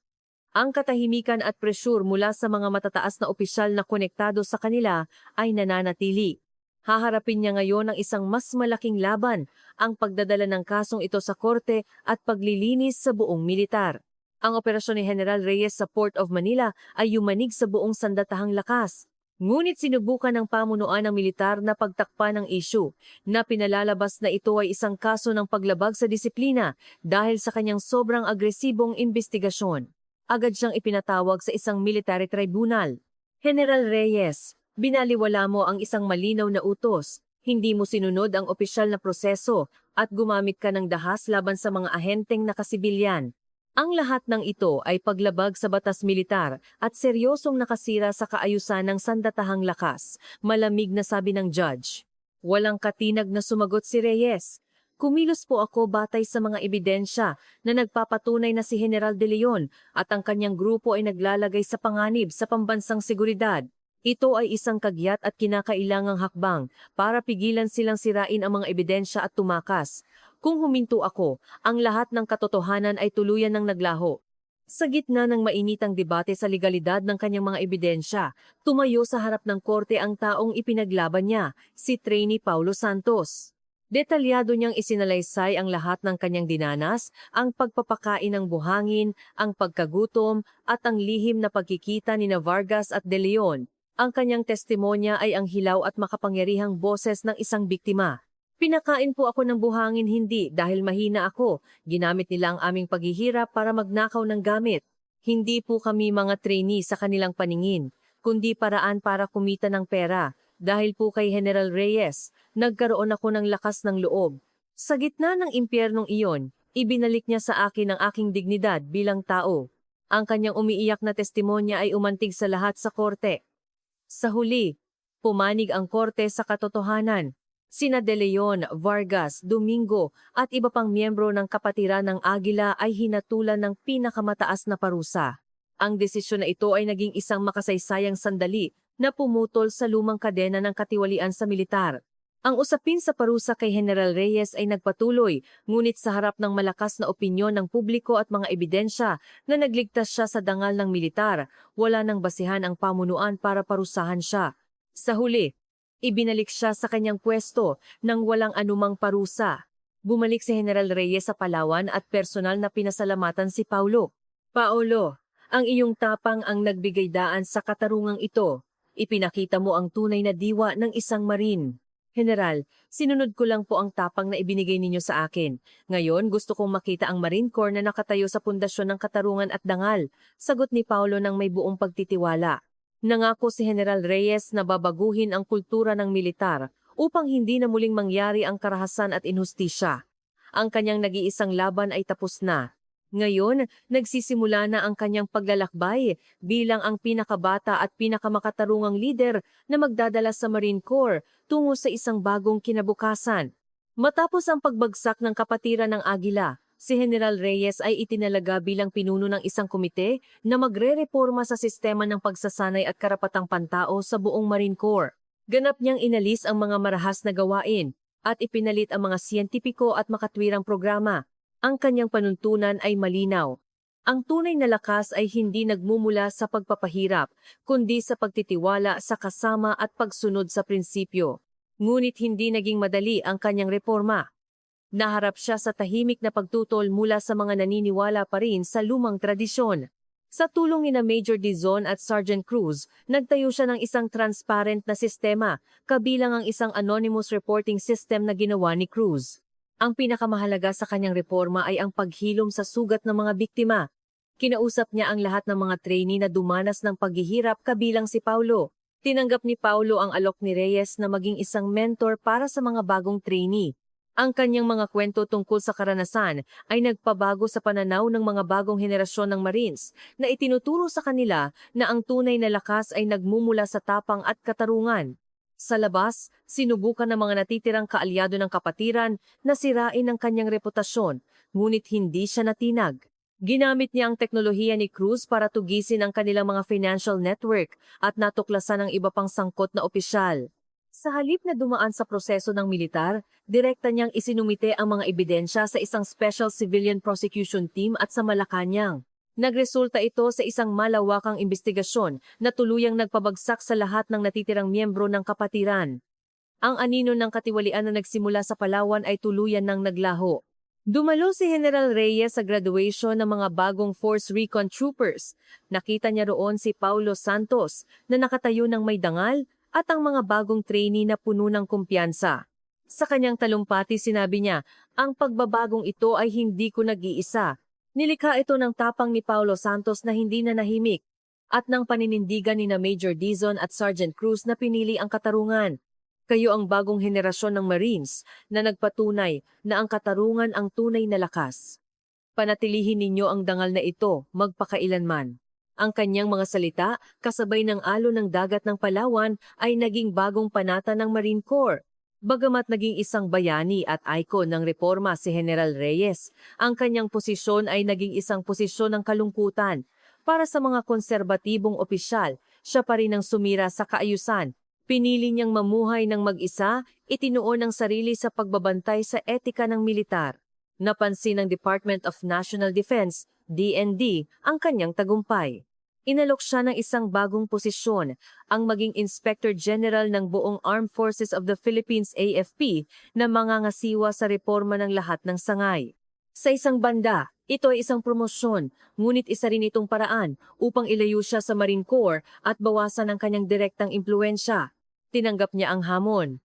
Ang katahimikan at presyur mula sa mga matataas na opisyal na konektado sa kanila ay nananatili. Haharapin niya ngayon ang isang mas malaking laban, ang pagdadala ng kasong ito sa korte at paglilinis sa buong militar. Ang operasyon ni General Reyes sa Port of Manila ay yumanig sa buong sandatahang lakas. Ngunit sinubukan ng pamunuan ng militar na pagtakpan ng issue na pinalalabas na ito ay isang kaso ng paglabag sa disiplina dahil sa kanyang sobrang agresibong investigasyon. Agad siyang ipinatawag sa isang military tribunal. General Reyes, binaliwala mo ang isang malinaw na utos. Hindi mo sinunod ang opisyal na proseso at gumamit ka ng dahas laban sa mga ahenteng nakasibilyan. Ang lahat ng ito ay paglabag sa batas militar at seryosong nakasira sa kaayusan ng sandatahang lakas, malamig na sabi ng judge. Walang katinag na sumagot si Reyes. Kumilos po ako batay sa mga ebidensya na nagpapatunay na si General De Leon at ang kanyang grupo ay naglalagay sa panganib sa pambansang seguridad. Ito ay isang kagyat at kinakailangang hakbang para pigilan silang sirain ang mga ebidensya at tumakas. Kung huminto ako, ang lahat ng katotohanan ay tuluyan ng naglaho. Sa gitna ng mainitang debate sa legalidad ng kanyang mga ebidensya, tumayo sa harap ng korte ang taong ipinaglaban niya, si Trainee Paulo Santos. Detalyado niyang isinalaysay ang lahat ng kanyang dinanas, ang pagpapakain ng buhangin, ang pagkagutom, at ang lihim na pagkikita ni Vargas at De Leon. Ang kanyang testimonya ay ang hilaw at makapangyarihang boses ng isang biktima. Pinakain po ako ng buhangin hindi dahil mahina ako. Ginamit nila ang aming paghihirap para magnakaw ng gamit. Hindi po kami mga trainee sa kanilang paningin, kundi paraan para kumita ng pera. Dahil po kay General Reyes, nagkaroon ako ng lakas ng loob. Sa gitna ng impyernong iyon, ibinalik niya sa akin ang aking dignidad bilang tao. Ang kanyang umiiyak na testimonya ay umantig sa lahat sa korte. Sa huli, pumanig ang korte sa katotohanan. Sina De Leon, Vargas, Domingo at iba pang miyembro ng kapatiran ng Agila ay hinatulan ng pinakamataas na parusa. Ang desisyon na ito ay naging isang makasaysayang sandali na pumutol sa lumang kadena ng katiwalian sa militar. Ang usapin sa parusa kay General Reyes ay nagpatuloy, ngunit sa harap ng malakas na opinyon ng publiko at mga ebidensya na nagligtas siya sa dangal ng militar, wala nang basihan ang pamunuan para parusahan siya. Sa huli, ibinalik siya sa kanyang pwesto nang walang anumang parusa. Bumalik si General Reyes sa Palawan at personal na pinasalamatan si Paulo. Paulo, ang iyong tapang ang nagbigay daan sa katarungang ito. Ipinakita mo ang tunay na diwa ng isang Marine. General, sinunod ko lang po ang tapang na ibinigay ninyo sa akin. Ngayon, gusto kong makita ang Marine Corps na nakatayo sa pundasyon ng katarungan at dangal. Sagot ni Paulo ng may buong pagtitiwala. Nangako si General Reyes na babaguhin ang kultura ng militar upang hindi na muling mangyari ang karahasan at inhustisya. Ang kanyang nag-iisang laban ay tapos na. Ngayon, nagsisimula na ang kanyang paglalakbay bilang ang pinakabata at pinakamakatarungang lider na magdadala sa Marine Corps tungo sa isang bagong kinabukasan. Matapos ang pagbagsak ng kapatiran ng Agila, si General Reyes ay itinalaga bilang pinuno ng isang komite na magre-reforma sa sistema ng pagsasanay at karapatang pantao sa buong Marine Corps. Ganap niyang inalis ang mga marahas na gawain at ipinalit ang mga siyentipiko at makatwirang programa. Ang kanyang panuntunan ay malinaw. Ang tunay na lakas ay hindi nagmumula sa pagpapahirap, kundi sa pagtitiwala sa kasama at pagsunod sa prinsipyo. Ngunit hindi naging madali ang kanyang reforma. Naharap siya sa tahimik na pagtutol mula sa mga naniniwala pa rin sa lumang tradisyon. Sa tulong ni Major Dizon at Sergeant Cruz, nagtayo siya ng isang transparent na sistema, kabilang ang isang anonymous reporting system na ginawa ni Cruz. Ang pinakamahalaga sa kanyang reforma ay ang paghilom sa sugat ng mga biktima. Kinausap niya ang lahat ng mga trainee na dumanas ng paghihirap kabilang si Paulo. Tinanggap ni Paulo ang alok ni Reyes na maging isang mentor para sa mga bagong trainee. Ang kanyang mga kwento tungkol sa karanasan ay nagpabago sa pananaw ng mga bagong henerasyon ng Marines na itinuturo sa kanila na ang tunay na lakas ay nagmumula sa tapang at katarungan. Sa labas, sinubukan ng mga natitirang kaalyado ng kapatiran na sirain ang kanyang reputasyon, ngunit hindi siya natinag. Ginamit niya ang teknolohiya ni Cruz para tugisin ang kanilang mga financial network at natuklasan ang iba pang sangkot na opisyal. Sa halip na dumaan sa proseso ng militar, direkta niyang isinumite ang mga ebidensya sa isang Special Civilian Prosecution Team at sa Malacanang. Nagresulta ito sa isang malawakang investigasyon na tuluyang nagpabagsak sa lahat ng natitirang miyembro ng kapatiran. Ang anino ng katiwalian na nagsimula sa Palawan ay tuluyan ng naglaho. Dumalo si General Reyes sa graduation ng mga bagong Force Recon Troopers. Nakita niya roon si Paulo Santos na nakatayo ng may dangal at ang mga bagong trainee na puno ng kumpiyansa. Sa kanyang talumpati sinabi niya, ang pagbabagong ito ay hindi ko nag-iisa. Nilikha ito ng tapang ni Paulo Santos na hindi nanahimik at ng paninindigan ni Major Dizon at Sergeant Cruz na pinili ang katarungan. Kayo ang bagong henerasyon ng Marines na nagpatunay na ang katarungan ang tunay na lakas. Panatilihin ninyo ang dangal na ito, magpakailanman. Ang kanyang mga salita, kasabay ng alon ng dagat ng Palawan, ay naging bagong panata ng Marine Corps. Bagamat naging isang bayani at icon ng reforma si General Reyes, ang kanyang posisyon ay naging isang posisyon ng kalungkutan. Para sa mga konserbatibong opisyal, siya pa rin ang sumira sa kaayusan. Pinili niyang mamuhay ng mag-isa, itinuon ang sarili sa pagbabantay sa etika ng militar. Napansin ng Department of National Defense, DND, ang kanyang tagumpay. Inalok siya ng isang bagong posisyon, ang maging Inspector General ng buong Armed Forces of the Philippines AFP na mangangasiwa sa reforma ng lahat ng sangay. Sa isang banda, ito ay isang promosyon, ngunit isa rin itong paraan upang ilayo siya sa Marine Corps at bawasan ang kanyang direktang impluensya. Tinanggap niya ang hamon.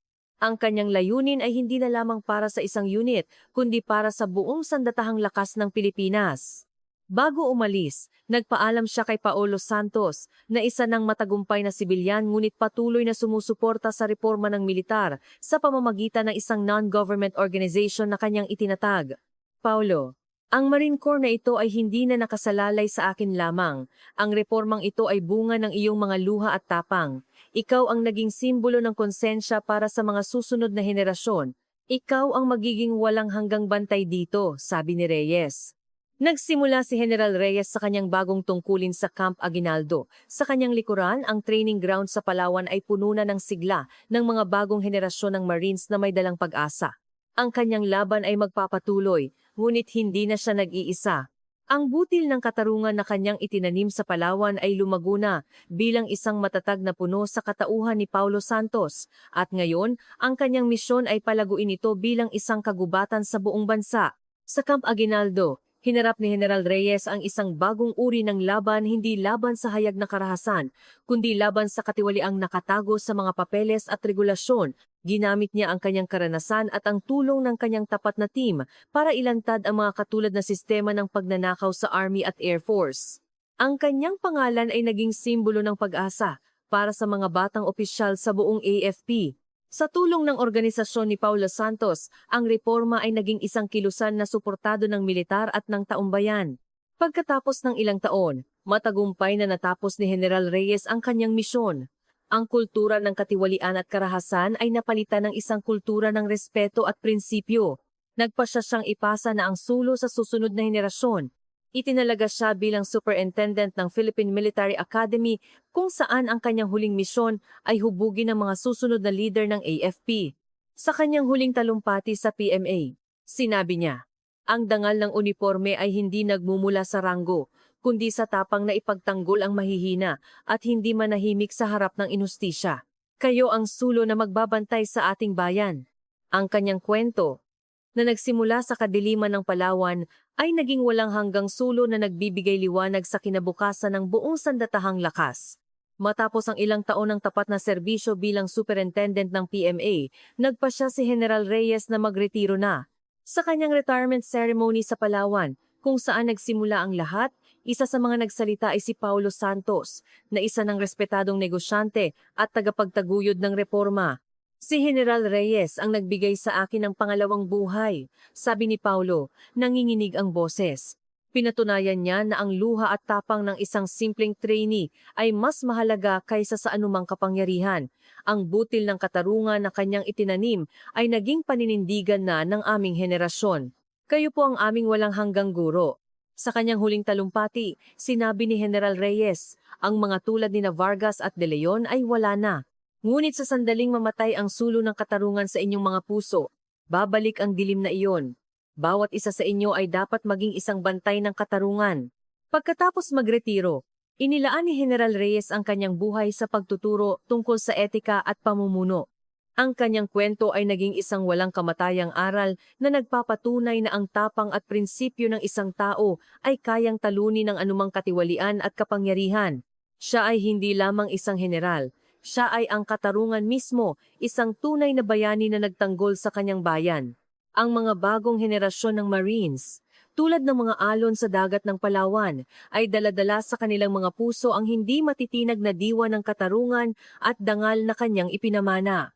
Ang kanyang layunin ay hindi na lamang para sa isang unit, kundi para sa buong sandatahang lakas ng Pilipinas. Bago umalis, nagpaalam siya kay Paulo Santos na isa ng matagumpay na sibilyan ngunit patuloy na sumusuporta sa reforma ng militar sa pamamagitan ng isang non-government organization na kanyang itinatag. Paulo, ang Marine Corps na ito ay hindi na nakasalalay sa akin lamang. Ang reformang ito ay bunga ng iyong mga luha at tapang. Ikaw ang naging simbolo ng konsensya para sa mga susunod na henerasyon. Ikaw ang magiging walang hanggang bantay dito, sabi ni Reyes. Nagsimula si General Reyes sa kanyang bagong tungkulin sa Camp Aguinaldo. Sa kanyang likuran, ang training ground sa Palawan ay puno na ng sigla ng mga bagong henerasyon ng Marines na may dalang pag-asa. Ang kanyang laban ay magpapatuloy, ngunit hindi na siya nag-iisa. Ang butil ng katarungan na kanyang itinanim sa Palawan ay lumago na bilang isang matatag na puno sa katauhan ni Paulo Santos, at ngayon, ang kanyang misyon ay palaguin ito bilang isang kagubatan sa buong bansa. Sa Camp Aguinaldo, hinarap ni General Reyes ang isang bagong uri ng laban, hindi laban sa hayag na karahasan, kundi laban sa katiwaliang nakatago sa mga papeles at regulasyon. Ginamit niya ang kanyang karanasan at ang tulong ng kanyang tapat na team para ilantad ang mga katulad na sistema ng pagnanakaw sa Army at Air Force. Ang kanyang pangalan ay naging simbolo ng pag-asa para sa mga batang opisyal sa buong AFP. Sa tulong ng organisasyon ni Paulo Santos, ang reforma ay naging isang kilusan na suportado ng militar at ng taumbayan. Pagkatapos ng ilang taon, matagumpay na natapos ni General Reyes ang kanyang misyon. Ang kultura ng katiwalian at karahasan ay napalitan ng isang kultura ng respeto at prinsipyo. Nagpasya siyang ipasa na ang sulong sa susunod na henerasyon. Itinalaga siya bilang superintendent ng Philippine Military Academy kung saan ang kanyang huling misyon ay hubugin ang mga susunod na leader ng AFP. Sa kanyang huling talumpati sa PMA, sinabi niya, ang dangal ng uniforme ay hindi nagmumula sa ranggo, kundi sa tapang na ipagtanggol ang mahihina at hindi manahimik sa harap ng inustisya. Kayo ang sulo na magbabantay sa ating bayan. Ang kanyang kwento, na nagsimula sa kadiliman ng Palawan, ay naging walang hanggang sulo na nagbibigay liwanag sa kinabukasan ng buong sandatahang lakas. Matapos ang ilang taon ng tapat na serbisyo bilang superintendent ng PMA, nagpasya si General Reyes na magretiro na. Sa kanyang retirement ceremony sa Palawan, kung saan nagsimula ang lahat, isa sa mga nagsalita ay si Paulo Santos, na isa ng respetadong negosyante at tagapagtaguyod ng reforma. Si General Reyes ang nagbigay sa akin ng pangalawang buhay, sabi ni Paulo, nanginginig ang boses. Pinatunayan niya na ang luha at tapang ng isang simpleng trainee ay mas mahalaga kaysa sa anumang kapangyarihan. Ang butil ng katarungan na kanyang itinanim ay naging paninindigan na ng aming henerasyon. Kayo po ang aming walang hanggang guro. Sa kanyang huling talumpati, sinabi ni General Reyes, ang mga tulad ni Vargas at De Leon ay wala na. Ngunit sa sandaling mamatay ang sulo ng katarungan sa inyong mga puso, babalik ang dilim na iyon. Bawat isa sa inyo ay dapat maging isang bantay ng katarungan. Pagkatapos magretiro, inilaan ni General Reyes ang kanyang buhay sa pagtuturo tungkol sa etika at pamumuno. Ang kanyang kwento ay naging isang walang kamatayang aral na nagpapatunay na ang tapang at prinsipyo ng isang tao ay kayang talunin ng anumang katiwalian at kapangyarihan. Siya ay hindi lamang isang general. Siya ay ang katarungan mismo, isang tunay na bayani na nagtanggol sa kanyang bayan. Ang mga bagong henerasyon ng Marines, tulad ng mga alon sa dagat ng Palawan, ay daladala sa kanilang mga puso ang hindi matitinag na diwa ng katarungan at dangal na kanyang ipinamana.